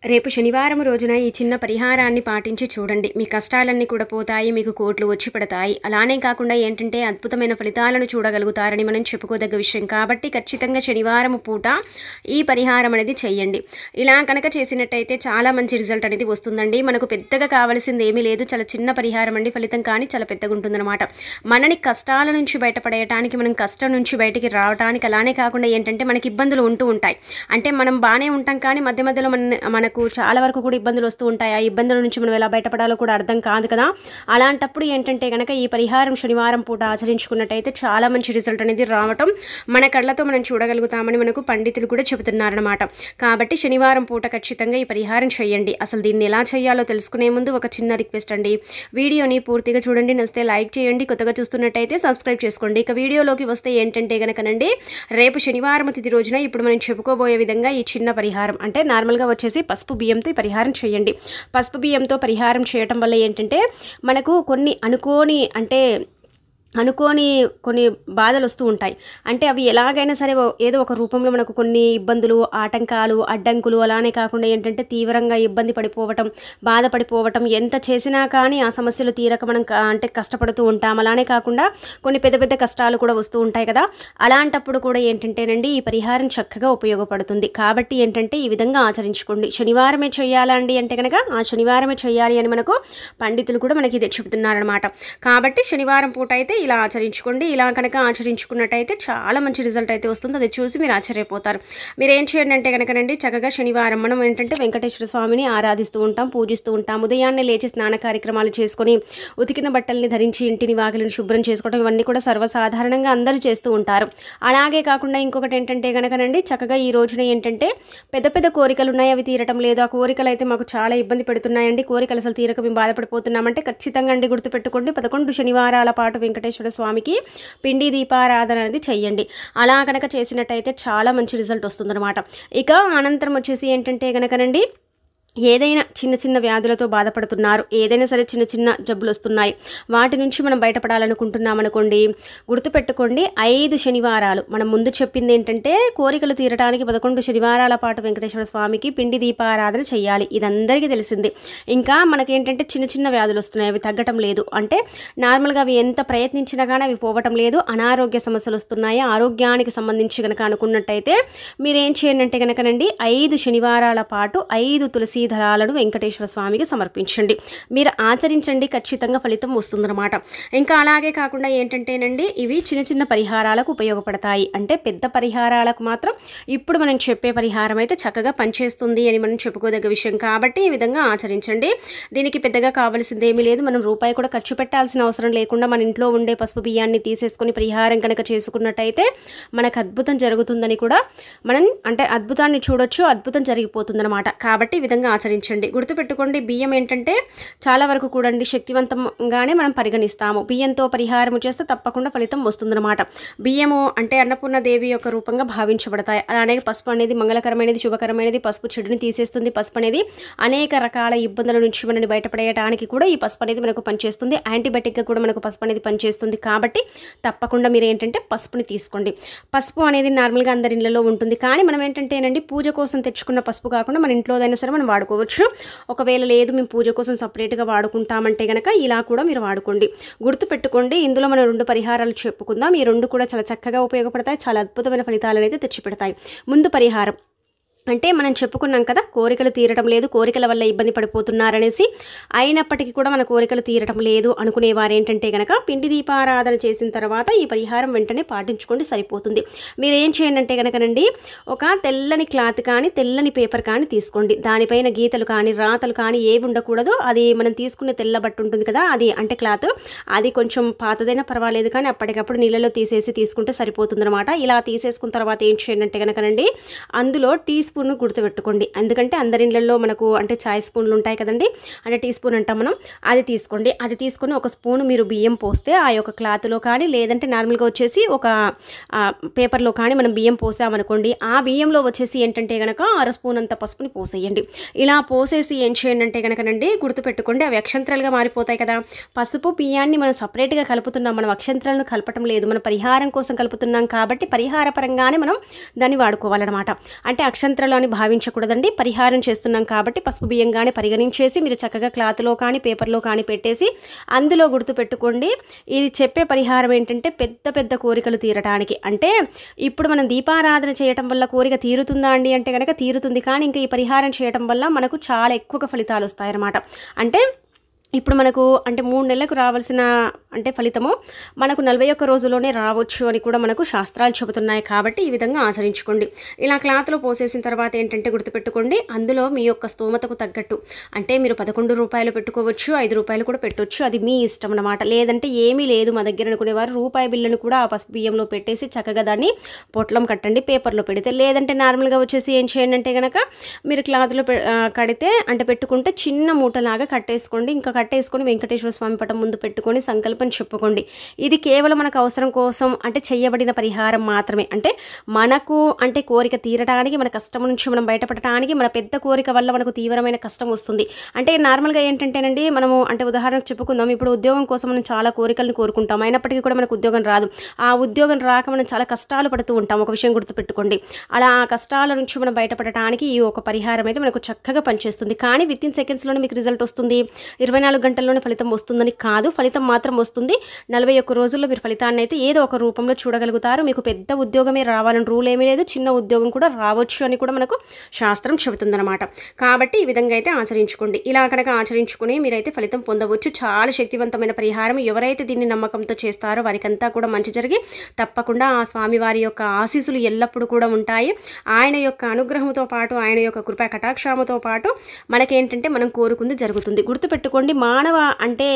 రేపు శనివారం రోజున ఈ చిన్న పరిహారాన్ని పాటించి చూడండి. మీ కష్టాలన్నీ కూడా పోతాయి, మీకు కోట్లు వచ్చి పడతాయి. అలానే కాకుండా ఏంటంటే అద్భుతమైన ఫలితాలను చూడగలుగుతారని మనం చెప్పుకోదగ్గ విషయం. కాబట్టి ఖచ్చితంగా శనివారం పూట ఈ పరిహారం అనేది చెయ్యండి. ఇలా కనుక చేసినట్టయితే చాలా మంచి రిజల్ట్ అనేది వస్తుందండి. మనకు పెద్దగా కావాల్సింది ఏమీ లేదు, చాలా చిన్న పరిహారం అండి. ఫలితం కానీ చాలా పెద్దగా ఉంటుందన్నమాట. మనని కష్టాల నుంచి బయటపడేయటానికి, మనం కష్టం నుంచి బయటికి రావడానికి, అలానే కాకుండా ఏంటంటే మనకి ఇబ్బందులు ఉంటూ ఉంటాయి. అంటే మనం బాగానే ఉంటాం కానీ మధ్య మధ్యలో మనకు చాలా వరకు కూడా ఇబ్బందులు వస్తూ ఉంటాయి. ఆ ఇబ్బందుల నుంచి మనం ఎలా బయటపడాలో కూడా అర్థం కాదు కదా. అలాంటప్పుడు ఏంటంటే కనుక ఈ పరిహారం శనివారం పూట ఆచరించుకున్నట్టయితే చాలా మంచి రిజల్ట్ అనేది రావటం మన కళ్ళతో మనం చూడగలుగుతామని మనకు పండితులు కూడా చెబుతున్నారనమాట. కాబట్టి శనివారం పూట ఖచ్చితంగా ఈ పరిహారం చేయండి. అసలు దీన్ని ఎలా చేయాలో తెలుసుకునే ముందు ఒక చిన్న రిక్వెస్ట్ అండి, వీడియోని పూర్తిగా చూడండి, నచ్చితే లైక్ చేయండి, కొత్తగా చూస్తున్నట్టయితే సబ్స్క్రైబ్ చేసుకోండి. ఇక వీడియోలోకి వస్తే ఏంటంటే కనుకనండి, రేపు శనివారం తిథి రోజున ఇప్పుడు మనం చెప్పుకోబోయే విధంగా ఈ చిన్న పరిహారం అంటే నార్మల్గా వచ్చేసి పసుపు బియ్యంతో ఈ పరిహారం చేయండి. పసుపు బియ్యంతో పరిహారం చేయటం వల్ల ఏంటంటే మనకు కొన్ని అనుకోని కొన్ని బాధలు వస్తూ ఉంటాయి. అంటే అవి ఎలాగైనా సరే ఏదో ఒక రూపంలో మనకు కొన్ని ఇబ్బందులు, ఆటంకాలు, అడ్డంకులు, అలానే కాకుండా ఏంటంటే తీవ్రంగా ఇబ్బంది పడిపోవటం, బాధపడిపోవటం, ఎంత చేసినా కానీ ఆ సమస్యలు తీరక మనం కష్టపడుతూ ఉంటాం. అలానే కాకుండా కొన్ని పెద్ద పెద్ద కష్టాలు కూడా వస్తూ ఉంటాయి కదా. అలాంటప్పుడు కూడా ఏంటంటేనండి ఈ పరిహారం చక్కగా ఉపయోగపడుతుంది. కాబట్టి ఏంటంటే ఈ విధంగా ఆచరించుకోండి. శనివారమే చేయాలండి అంటే కనుక ఆ శనివారమే చేయాలి అని మనకు పండితులు కూడా మనకి ఇది చెబుతున్నారనమాట. కాబట్టి శనివారం పూట అయితే ఇలా ఆచరించుకోండి. ఇలా కనుక ఆచరించుకున్నట్టయితే చాలా మంచి రిజల్ట్ అయితే వస్తుంది. అది చూసి మీరు ఆశ్చర్యపోతారు. మీరు ఏం చేయండి అంటే కనుకనండి, చక్కగా శనివారం మనం ఏంటంటే వెంకటేశ్వర స్వామిని ఆరాధిస్తూ ఉంటాం, పూజిస్తూ ఉంటాం. ఉదయాన్నే లేచి స్నాన కార్యక్రమాలు చేసుకొని ఉతికిన బట్టల్ని ధరించి ఇంటిని వాకిలిని శుభ్రం చేసుకోవడం, ఇవన్నీ కూడా సర్వసాధారణంగా అందరూ చేస్తూ ఉంటారు. అలాగే కాకుండా ఇంకొకటి ఏంటంటే కనుకనండి, చక్కగా ఈ రోజున ఏంటంటే పెద్ద పెద్ద కోరికలు ఉన్నాయి, అవి తీరటం లేదు. ఆ కోరికలు అయితే మాకు చాలా ఇబ్బంది పెడుతున్నాయండి, కోరికలు అసలు తీరక మేము బాధపడిపోతున్నామంటే ఖచ్చితంగా అండి గుర్తుపెట్టుకోండి, 11 శనివారాల పాటు వెంకటేశ్వర స్వామికి పిండి దీపారాధన అనేది చెయ్యండి. అలా కనుక చేసినట్టయితే చాలా మంచి రిజల్ట్ వస్తుందన్నమాట. ఇక అనంతరం వచ్చేసి ఏంటంటే కనుకనండి, ఏదైనా చిన్న చిన్న వ్యాధులతో బాధపడుతున్నారు, ఏదైనా సరే చిన్న చిన్న జబ్బులు వస్తున్నాయి, వాటి నుంచి మనం బయటపడాలనుకుంటున్నాం అనుకోండి, గుర్తుపెట్టుకోండి 5 శనివారాలు మనం ముందు చెప్పింది ఏంటంటే కోరికలు తీరడానికి 11 శనివారాల పాటు వెంకటేశ్వర స్వామికి పిండి దీపారాధన చేయాలి. ఇది అందరికీ తెలిసింది. ఇంకా మనకేంటంటే చిన్న చిన్న వ్యాధులు వస్తున్నాయి, అవి తగ్గటం లేదు, అంటే నార్మల్గా అవి ఎంత ప్రయత్నించినా కానీ అవి పోవటం లేదు, అనారోగ్య సమస్యలు వస్తున్నాయి, ఆరోగ్యానికి సంబంధించి కనుక అనుకున్నట్టయితే మీరేం చేయండి అంటే కనుకనండి 5 శనివారాల పాటు 5 తులసి దళాలను వెంకటేశ్వర స్వామికి సమర్పించండి. మీరు ఆచరించండి, ఖచ్చితంగా ఫలితం వస్తుందన్నమాట. ఇంకా అలాగే కాకుండా ఏంటంటేనండి ఇవి చిన్న చిన్న పరిహారాలకు ఉపయోగపడతాయి. అంటే పెద్ద పరిహారాలకు మాత్రం ఇప్పుడు మనం చెప్పే పరిహారం అయితే చక్కగా పనిచేస్తుంది అని మనం చెప్పుకోదగ్గ విషయం. కాబట్టి ఈ విధంగా ఆచరించండి. దీనికి పెద్దగా కావాల్సింది ఏమీ లేదు, మనం రూపాయి కూడా ఖర్చు పెట్టాల్సిన అవసరం లేకుండా మన ఇంట్లో ఉండే పసుపు బియ్యాన్ని తీసేసుకొని పరిహారం కనుక చేసుకున్నట్టయితే మనకు అద్భుతం జరుగుతుందని కూడా మనం అద్భుతాన్ని చూడొచ్చు, అద్భుతం జరిగిపోతుందన్నమాట. కాబట్టి ఈ విధంగా ఆచరించండి. గుర్తుపెట్టుకోండి, బియ్యం ఏంటంటే చాలా వరకు కూడా శక్తివంతంగానే మనం పరిగణిస్తాము. బియ్యంతో పరిహారం చేస్తే తప్పకుండా ఫలితం వస్తుందన్నమాట. బియ్యము అంటే అన్నపూర్ణ దేవి యొక్క రూపంగా భావించబడతాయి. అలానే పసుపు అనేది మంగళకరమైనది, శుభకరమైనది. పసుపు చెడుని తీసేస్తుంది. పసుపు అనేది అనేక రకాల ఇబ్బందుల నుంచి మనని బయటపడేయడానికి కూడా ఈ పసుపు అనేది మనకు పనిచేస్తుంది. యాంటీబయాటిక్గా కూడా మనకు పసుపు అనేది పనిచేస్తుంది. కాబట్టి తప్పకుండా మీరు ఏంటంటే పసుపుని తీసుకోండి. పసుపు అనేది నార్మల్గా అందరి ఇళ్లలో ఉంటుంది, కానీ మనం ఏంటంటేనండి పూజ కోసం తెచ్చుకున్న పసుపు కాకుండా మన ఇంట్లోదైనా సరే మనం వాడుకోవచ్చు. ఒకవేళ లేదు మేము పూజ కోసం సపరేట్గా వాడుకుంటామంటే కనుక ఇలా కూడా మీరు వాడుకోండి. గుర్తుపెట్టుకోండి, ఇందులో మనం 2 పరిహారాలు చెప్పుకుందాం. ఈ 2 కూడా చాలా చక్కగా ఉపయోగపడతాయి, చాలా అద్భుతమైన ఫలితాలను అయితే తెచ్చిపెడతాయి. ముందు పరిహారం అంటే మనం చెప్పుకున్నాం కదా, కోరికలు తీరటం లేదు, కోరికల వల్ల ఇబ్బంది పడిపోతున్నారనేసి. అయినప్పటికీ కూడా మన కోరికలు తీరటం లేదు అనుకునేవారు ఏంటంటే కనుక పిండి దీపారాధన చేసిన తర్వాత ఈ పరిహారం వెంటనే పాటించుకోండి, సరిపోతుంది. మీరు ఏం చేయండి అంటే కనుకనండి, ఒక తెల్లని క్లాత్ కానీ తెల్లని పేపర్ కానీ తీసుకోండి. దానిపైన గీతలు కానీ రాతలు కానీ ఏవి ఉండకూడదు. అది మనం తీసుకునే తెల్ల బట్ట ఉంటుంది కదా, అది అంటే క్లాత్, అది కొంచెం పాతదైనా పర్వాలేదు, కానీ అప్పటికప్పుడు నీళ్ళలో తీసేసి తీసుకుంటే సరిపోతుందన్నమాట. ఇలా తీసేసుకున్న తర్వాత ఏం చేయండి అంటే కనుకనండి, అందులో టీ స్పూన్ గుర్తుపెట్టుకోండి. ఎందుకంటే అందరి ఇళ్ళల్లో మనకు చాయ్ స్పూన్లు ఉంటాయి కదండి, టీ స్పూన్ అంటాం మనం. అది తీసుకోండి. అది తీసుకొని ఒక స్పూన్ మీరు బియ్యం పోస్తే ఆ యొక్క క్లాత్లో కానీ లేదంటే నార్మల్గా వచ్చేసి ఒక పేపర్లో కానీ మనం బియ్యం పోసామనుకోండి, ఆ బియ్యంలో వచ్చేసి ఏంటంటే కనుక 1/2 స్పూన్ అంత పసుపుని పోసేయండి. ఇలా పోసేసి ఏం చేయండి అంటే కనుకనండి, గుర్తుపెట్టుకోండి అవి అక్షంతరాలుగా మారిపోతాయి కదా. పసుపు బియ్యాన్ని మనం సపరేట్గా కలుపుతున్నాం, మనం అక్షంతరాలను కలపటం లేదు, మన పరిహారం కోసం కలుపుతున్నాం. కాబట్టి పరిహార పరంగానే మనం దాన్ని వాడుకోవాలన్నమాట. అంటే అక్షంతరాలు అక్షంత్రాలు అని భావించకూడదండి. పరిహారం చేస్తున్నాం కాబట్టి పసుపు బియ్యంగానే పరిగణించేసి మీరు చక్కగా క్లాత్లో కానీ పేపర్లో కానీ పెట్టేసి అందులో గుర్తుపెట్టుకోండి. ఇది చెప్పే పరిహారం ఏంటంటే పెద్ద పెద్ద కోరికలు తీరటానికి. అంటే ఇప్పుడు మనం దీపారాధన చేయటం వల్ల కోరిక తీరుతుందా అండి అంటే కనుక తీరుతుంది. కానీ ఇంకా ఈ పరిహారం చేయటం వల్ల మనకు చాలా ఎక్కువగా ఫలితాలు వస్తాయన్నమాట. అంటే ఇప్పుడు మనకు అంటే 3 నెలలకు రావాల్సిన అంటే ఫలితము మనకు 41 రోజుల్లోనే రావచ్చు అని కూడా మనకు శాస్త్రాలు చెబుతున్నాయి. కాబట్టి ఈ విధంగా ఆచరించుకోండి. ఇలా క్లాత్లో పోసేసిన తర్వాత ఏంటంటే గుర్తుపెట్టుకోండి, అందులో మీ యొక్క స్తోమతకు తగ్గట్టు అంటే మీరు 11 రూపాయలు పెట్టుకోవచ్చు, 5 రూపాయలు కూడా పెట్టవచ్చు. అది మీ ఇష్టం అన్నమాట. లేదంటే ఏమీ లేదు మా దగ్గర అనుకునేవారు రూపాయి బిల్లును కూడా ఆ పసుపు బియ్యంలో పెట్టేసి చక్కగా దాన్ని పొట్లం కట్టండి, పేపర్లో పెడితే. లేదంటే నార్మల్గా వచ్చేసి ఏం చేయండి అంటే కనుక మీరు క్లాత్లో కడితే అంటే పెట్టుకుంటే చిన్న మూటలాగా కట్టేసుకోండి. ఇంకా కట్టేసుకొని వెంకటేశ్వర స్వామి పటం ముందు పెట్టుకొని సంకల్పం చెప్పుకోండి. ఇది కేవలం మనకు అవసరం కోసం అంటే చేయబడిన పరిహారం మాత్రమే. అంటే మనకు అంటే కోరిక తీరడానికి, మన కష్టం నుంచి మనం బయటపడటానికి, మన పెద్ద కోరిక వల్ల మనకు తీవ్రమైన కష్టం వస్తుంది. అంటే నార్మల్గా ఏంటంటేనండి మనము అంటే ఉదాహరణకు చెప్పుకుందాం, ఇప్పుడు ఉద్యోగం కోసం మనం చాలా కోరికలను కోరుకుంటాం, అయినప్పటికీ కూడా మనకు ఉద్యోగం రాదు. ఆ ఉద్యోగం రాక మనం చాలా కష్టాలు పడుతూ ఉంటాం. ఒక విషయం గుర్తుపెట్టుకోండి. అలా ఆ కష్టాల నుంచి మనం బయటపడటానికి ఈ ఒక పరిహారం అయితే మనకు చక్కగా పనిచేస్తుంది. కానీ వితిన్ సెకండ్స్లోనే మీకు రిజల్ట్ వస్తుంది, 24 గంటల్లోనే ఫలితం వస్తుందని కాదు. ఫలితం మాత్రం వస్తుంది. 41 రోజుల్లో మీరు ఫలితాన్ని అయితే ఏదో ఒక రూపంలో చూడగలుగుతారు. మీకు పెద్ద ఉద్యోగమే రావాలని రూల్ ఏమీ లేదు, చిన్న ఉద్యోగం కూడా రావచ్చు అని కూడా మనకు శాస్త్రం చెబుతుందన్నమాట. కాబట్టి ఈ విధంగా అయితే ఆచరించుకోండి. ఇలా కనుక ఆచరించుకుని మీరైతే ఫలితం పొందవచ్చు. చాలా శక్తివంతమైన పరిహారం. ఎవరైతే దీన్ని నమ్మకంతో చేస్తారో వారికంతా కూడా మంచి జరిగి తప్పకుండా ఆ స్వామివారి యొక్క ఆశీస్సులు ఎల్లప్పుడూ కూడా ఉంటాయి. ఆయన యొక్క అనుగ్రహంతో పాటు, ఆయన యొక్క కృపా కటాక్షముతో పాటు మనకేంటంటే మనం కోరుకుంది జరుగుతుంది. గుర్తుపెట్టుకోండి, మానవ అంటే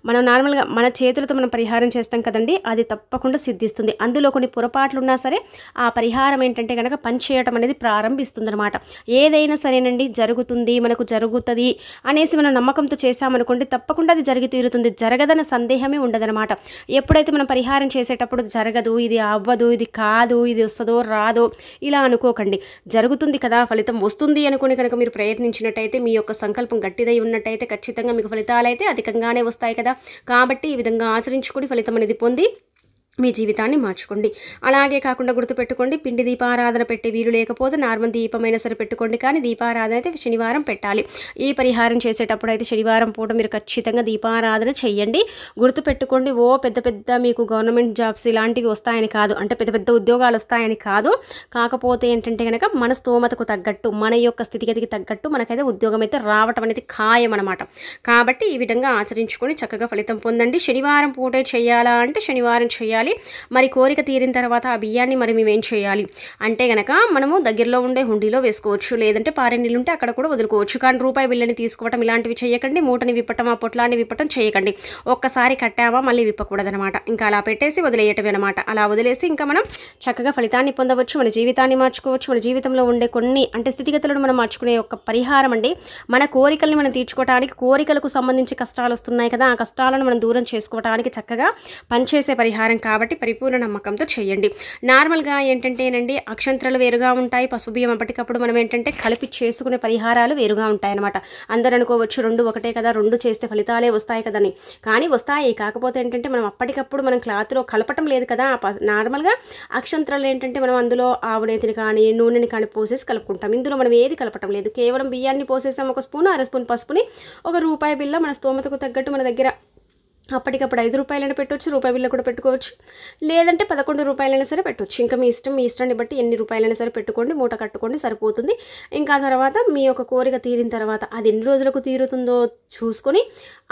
మనం నార్మల్గా మన చేతులతో మనం పరిహారం చేస్తాం కదండి, అది తప్పకుండా సిద్ధిస్తుంది. అందులో కొన్ని పొరపాట్లు ఉన్నా సరే ఆ పరిహారం ఏంటంటే కనుక పనిచేయటం అనేది ప్రారంభిస్తుంది అనమాట. ఏదైనా సరేనండి జరుగుతుంది, మనకు జరుగుతుంది అనేసి మనం నమ్మకంతో చేసామనుకోండి తప్పకుండా అది జరిగి తీరుతుంది. జరగదన్న సందేహమే ఉండదనమాట. ఎప్పుడైతే మనం పరిహారం చేసేటప్పుడు జరగదు, ఇది అవ్వదు, ఇది కాదు, ఇది వస్తుందో రాదో ఇలా అనుకోకండి. జరుగుతుంది కదా, ఫలితం వస్తుంది అనుకుని కనుక మీరు ప్రయత్నించినట్టయితే, మీ యొక్క సంకల్పం గట్టిదై ఉన్నట్టయితే ఖచ్చితంగా మీకు ఫలితాలు అయితే అధికంగానే వస్తాయి కదా. కాబట్టి ఈ విధంగా ఆచరించుకొని ఫలితం అనేది పొంది మీ జీవితాన్ని మార్చుకోండి. అలాగే కాకుండా గుర్తుపెట్టుకోండి, పిండి దీపారాధన పెట్టే వీలు లేకపోతే నార్మల్ దీపమైనా సరే పెట్టుకోండి. కానీ దీపారాధన అయితే శనివారం పెట్టాలి. ఈ పరిహారం చేసేటప్పుడు అయితే శనివారం పూట మీరు ఖచ్చితంగా దీపారాధన చేయండి. గుర్తుపెట్టుకోండి, ఓ పెద్ద పెద్ద మీకు గవర్నమెంట్ జాబ్స్ ఇలాంటివి వస్తాయని కాదు, అంటే పెద్ద పెద్ద ఉద్యోగాలు వస్తాయని కాదు. కాకపోతే ఏంటంటే కనుక మన స్తోమతకు తగ్గట్టు, మన యొక్క స్థితిగతికి తగ్గట్టు మనకైతే ఉద్యోగం అయితే రావటం అనేది ఖాయం అనమాట. కాబట్టి ఈ విధంగా ఆచరించుకొని చక్కగా ఫలితం పొందండి. శనివారం పూటే చేయాలా అంటే శనివారం చేయాలి. మరి కోరిక తీరిన తర్వాత ఆ బియ్యాన్ని మరి మేము ఏం చేయాలి అంటే గనక మనము దగ్గరలో ఉండే హుండీలో వేసుకోవచ్చు, లేదంటే పారే నీళ్ళు ఉంటే అక్కడ కూడా వదులుకోవచ్చు. కానీ రూపాయి బిల్లని తీసుకోవటం ఇలాంటివి చేయకండి. మూటని విప్పటం, ఆ పొట్లాన్ని విప్పటం చేయకండి. ఒక్కసారి కట్టామా మళ్ళీ విప్పకూడదనమాట. ఇంకా అలా పెట్టేసి వదిలేయటమే అనమాట. అలా వదిలేసి ఇంకా మనం చక్కగా ఫలితాన్ని పొందవచ్చు, మన జీవితాన్ని మార్చుకోవచ్చు. మన జీవితంలో ఉండే కొన్ని అంటే స్థితిగతులను మనం మార్చుకునే ఒక పరిహారం అండి. మన కోరికల్ని మనం తీర్చుకోవడానికి, కోరికలకు సంబంధించి కష్టాలు వస్తున్నాయి కదా, ఆ కష్టాలను మనం దూరం చేసుకోవడానికి చక్కగా పనిచేసే పరిహారం. కాబట్టి పరిపూర్ణ నమ్మకంతో చేయండి. నార్మల్గా ఏంటంటేనండి అక్షంత్రాలు వేరుగా ఉంటాయి, పసుపు బియ్యం అప్పటికప్పుడు మనం ఏంటంటే కలిపి చేసుకునే పరిహారాలు వేరుగా ఉంటాయన్నమాట. అందరూ అనుకోవచ్చు రెండు ఒకటే కదా, రెండు చేస్తే ఫలితాలే వస్తాయి కదని. కానీ వస్తాయి, కాకపోతే ఏంటంటే మనం అప్పటికప్పుడు మనం క్లాత్లో కలపటం లేదు కదా. నార్మల్గా అక్షంత్రాలు ఏంటంటే మనం అందులో ఆవునేతిని కానీ నూనెని కానీ పోసేసి కలుపుకుంటాం. ఇందులో మనం ఏది కలపటం లేదు, కేవలం బియ్యాన్ని పోసేసాం, 1 స్పూన్ 1/2 స్పూన్ పసుపుని, 1 రూపాయి బిల్ల మన స్తోమతకు తగ్గట్టు మన దగ్గర అప్పటికప్పుడు 5 రూపాయలైనా పెట్టవచ్చు, రూపాయి బిల్ల కూడా పెట్టుకోవచ్చు, లేదంటే 11 రూపాయలైనా సరే పెట్టవచ్చు. ఇంకా మీ ఇష్టం, మీ ఇష్టాన్ని బట్టి ఎన్ని రూపాయలైనా సరే పెట్టుకోండి, మూట కట్టుకోండి, సరిపోతుంది. ఇంకా తర్వాత మీ యొక్క కోరిక తీరిన తర్వాత అది ఎన్ని రోజులకు తీరుతుందో చూసుకొని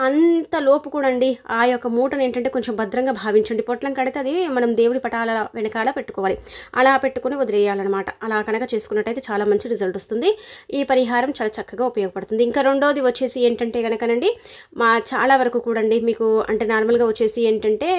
అంతలోపు కూడా అండి ఆ యొక్క మూటను ఏంటంటే కొంచెం భద్రంగా భావించండి. పొట్లం కడితే అది మనం దేవుడి పటాల వెనకాల పెట్టుకోవాలి, అలా పెట్టుకొని వదిలేయాలన్నమాట. అలా కనుక చేసుకున్నట్టయితే చాలా మంచి రిజల్ట్ వస్తుంది. ఈ పరిహారం చాలా చక్కగా ఉపయోగపడుతుంది. ఇంకా రెండోది వచ్చేసి ఏంటంటే కనుకనండి చాలా వరకు కూడా అండి మీకు అంటే నార్మల్గా వచ్చేసి ఏంటంటే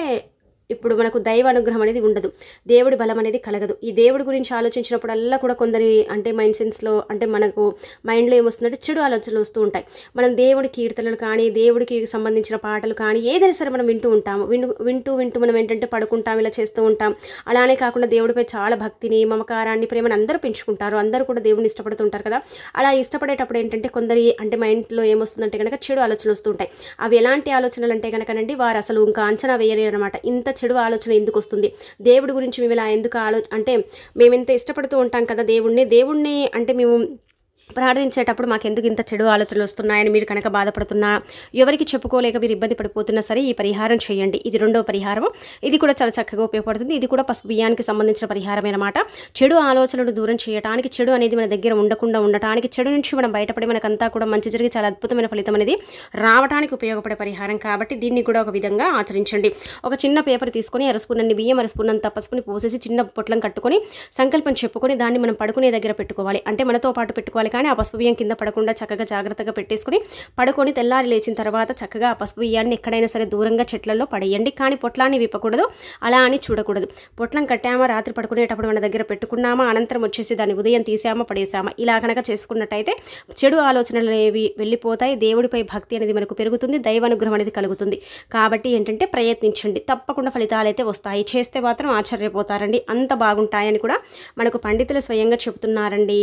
ఇప్పుడు మనకు దైవ అనుగ్రహం అనేది ఉండదు, దేవుడి బలం అనేది కలగదు. ఈ దేవుడి గురించి ఆలోచించినప్పుడల్లా కూడా కొందరి అంటే మైండ్ సెన్స్లో అంటే మనకు మైండ్లో ఏమొస్తుందంటే చెడు ఆలోచనలు వస్తూ ఉంటాయి. మనం దేవుడి కీర్తనలు కానీ, దేవుడికి సంబంధించిన పాటలు కానీ ఏదైనా సరే మనం వింటూ ఉంటాము. వింటూ మనం ఏంటంటే పడుకుంటాం, ఇలా చేస్తూ ఉంటాం. అలానే కాకుండా దేవుడిపై చాలా భక్తిని, మమకారాన్ని, ప్రేమను అందరూ పెంచుకుంటారు. అందరూ కూడా దేవుడిని ఇష్టపడుతూ ఉంటారు కదా. అలా ఇష్టపడేటప్పుడు ఏంటంటే కొందరి అంటే మైండ్లో ఏమొస్తుందంటే కనుక చెడు ఆలోచనలు వస్తూ ఉంటాయి. అవి ఎలాంటి ఆలోచనలు అంటే కనుకనండి వారు అసలు ఇంకా అంచనా వేయలేరు అనమాట. ఇంత చెడు ఆలోచన ఎందుకు వస్తుంది, దేవుడి గురించి మేము ఇలా ఎందుకు అంటే మేము ఎంత ఇష్టపడుతూ ఉంటాం కదా దేవుణ్ణి అంటే మేము ప్రార్థించేటప్పుడు మాకెందుకు ఇంత చెడు ఆలోచనలు వస్తున్నాయని మీరు కనుక బాధపడుతున్నా, ఎవరికి చెప్పుకోలేక మీరు ఇబ్బంది పడిపోతున్నా సరే ఈ పరిహారం చేయండి. ఇది రెండో పరిహారం. ఇది కూడా చాలా చక్కగా ఉపయోగపడుతుంది. ఇది కూడా పసుపు బియ్యానికి సంబంధించిన పరిహారమే అన్నమాట. చెడు ఆలోచనలు దూరం చేయడానికి, చెడు అనేది మన దగ్గర ఉండకుండా ఉండటానికి, చెడు నుంచి మనం బయటపడి మనకంతా కూడా మంచి జరిగి చాలా అద్భుతమైన ఫలితం అనేది రావడానికి ఉపయోగపడే పరిహారం కాబట్టి దీన్ని కూడా ఒక విధంగా ఆచరించండి. ఒక చిన్న పేపర్ తీసుకొని అరస్పూర్ణన్ని బియ్యం, అరస్పూర్ణంత పసుపుని పోసేసి చిన్న పొట్లం కట్టుకొని సంకల్పం చెప్పుకొని దాన్ని మనం పడుకునే దగ్గర పెట్టుకోవాలి. అంటే మనతో పాటు పెట్టుకోవాలి, కానీ ఆ పసుపు బియ్యం కింద పడకుండా చక్కగా జాగ్రత్తగా పెట్టేసుకొని పడుకొని తెల్లారి లేచిన తర్వాత చక్కగా ఆ పసుపు బియ్యాన్ని ఎక్కడైనా సరే దూరంగా చెట్లలో పడేయండి. కానీ పొట్లాన్ని విప్పకూడదు, అలా అని చూడకూడదు. పొట్లం కట్టామా, రాత్రి పడుకునేటప్పుడు మన దగ్గర పెట్టుకున్నామా, అనంతరం వచ్చేసి దాన్ని ఉదయం తీసామా పడేసామా, ఇలా కనుక చేసుకున్నట్టయితే చెడు ఆలోచనలు అనేవి వెళ్ళిపోతాయి. దేవుడిపై భక్తి అనేది మనకు పెరుగుతుంది, దైవానుగ్రహం అనేది కలుగుతుంది. కాబట్టి ఏంటంటే ప్రయత్నించండి, తప్పకుండా ఫలితాలు అయితే వస్తాయి. చేస్తే మాత్రం ఆశ్చర్యపోతారండి, అంత బాగుంటాయని కూడా మనకు పండితులు స్వయంగా చెబుతున్నారండి.